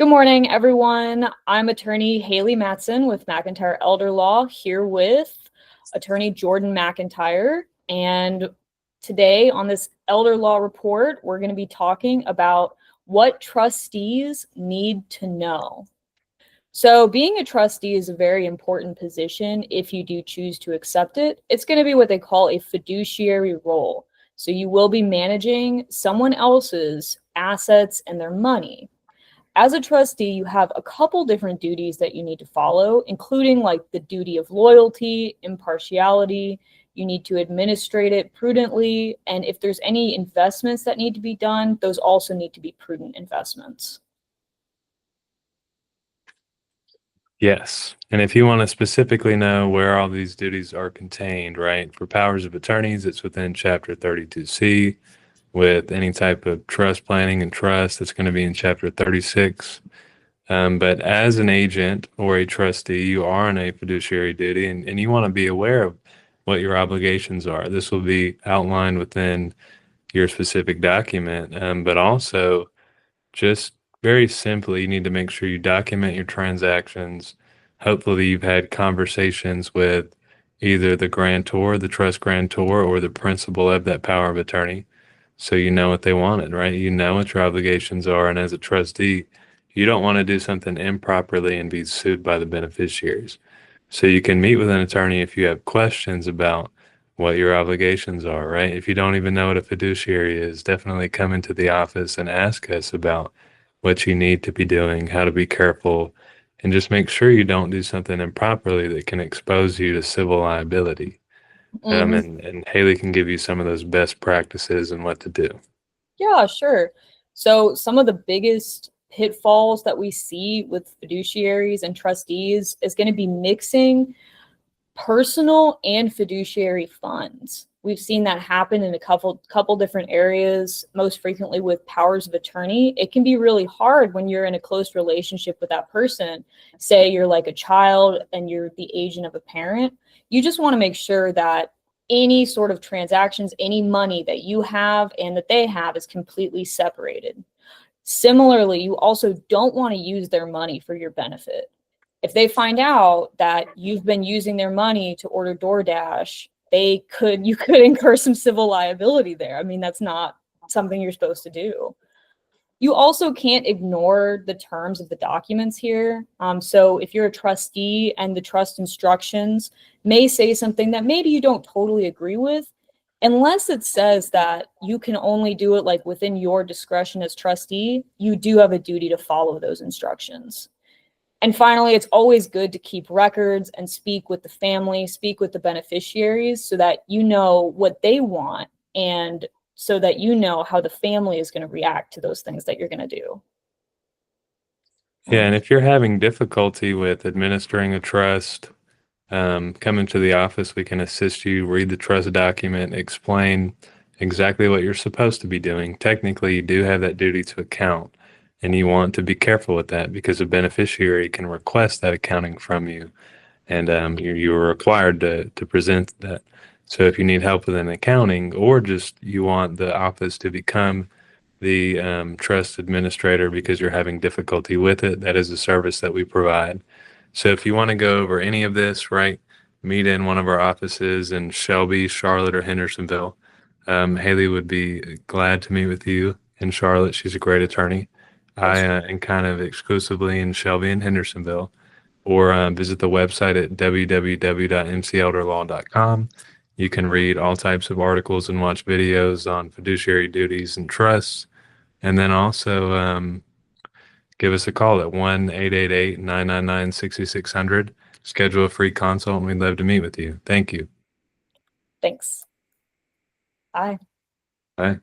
Good morning, everyone. I'm attorney Haley Matson with McIntyre Elder Law, here with attorney Jordan McIntyre. And today on this Elder Law report, we're going to be talking about what trustees need to know. So being a trustee is a very important position if you do choose to accept it. It's going to be what they call a fiduciary role. So you will be managing someone else's assets and their money. As a trustee, you have a couple different duties that you need to follow, including like the duty of loyalty, impartiality. You need to administrate it prudently. And if there's any investments that need to be done, those also need to be prudent investments. Yes. And if you want to specifically know where all these duties are contained, right, for powers of attorneys, it's within Chapter 32C. With any type of trust planning and trust, that's going to be in Chapter 36. But as an agent or a trustee, you are on a fiduciary duty, and you want to be aware of what your obligations are. This will be outlined within your specific document, but also just very simply, you need to make sure you document your transactions. Hopefully, you've had conversations with either the grantor, the trust grantor, or the principal of that power of attorney. So you know what they wanted, right? You know what your obligations are. And as a trustee, you don't want to do something improperly and be sued by the beneficiaries. So you can meet with an attorney if you have questions about what your obligations are, right? If you don't even know what a fiduciary is, definitely come into the office and ask us about what you need to be doing, how to be careful, and just make sure you don't do something improperly that can expose you to civil liability. And Haley can give you some of those best practices and what to do. Yeah, sure. So some of the biggest pitfalls that we see with fiduciaries and trustees is going to be mixing personal and fiduciary funds. We've seen that happen in a couple different areas, most frequently with powers of attorney. It can be really hard when you're in a close relationship with that person. Say you're like a child and you're the agent of a parent. You just want to make sure that any sort of transactions, any money that you have and that they have is completely separated. Similarly, you also don't want to use their money for your benefit. If they find out that you've been using their money to order DoorDash, you could incur some civil liability there. I mean, that's not something you're supposed to do. You also can't ignore the terms of the documents here. So if you're a trustee and the trust instructions may say something that maybe you don't totally agree with, unless it says that you can only do it like within your discretion as trustee, you do have a duty to follow those instructions. And finally, it's always good to keep records and speak with the family, speak with the beneficiaries so that you know what they want and so that you know how the family is going to react to those things that you're going to do. Yeah, and if you're having difficulty with administering a trust, come into the office. We can assist you, read the trust document, explain exactly what you're supposed to be doing. Technically, you do have that duty to account, and you want to be careful with that because a beneficiary can request that accounting from you, and you're required to present that. So if you need help with an accounting, or just you want the office to become the trust administrator because you're having difficulty with it, that is a service that we provide. So if you want to go over any of this, right, meet in one of our offices in Shelby, Charlotte, or Hendersonville. Haley would be glad to meet with you in Charlotte. She's a great attorney. I am kind of exclusively in Shelby and Hendersonville. Or visit the website at www.mcelderlaw.com. You can read all types of articles and watch videos on fiduciary duties and trusts. And then also give us a call at 1-888-999-6600. Schedule a free consult, and we'd love to meet with you. Thank you. Thanks. Bye. Bye.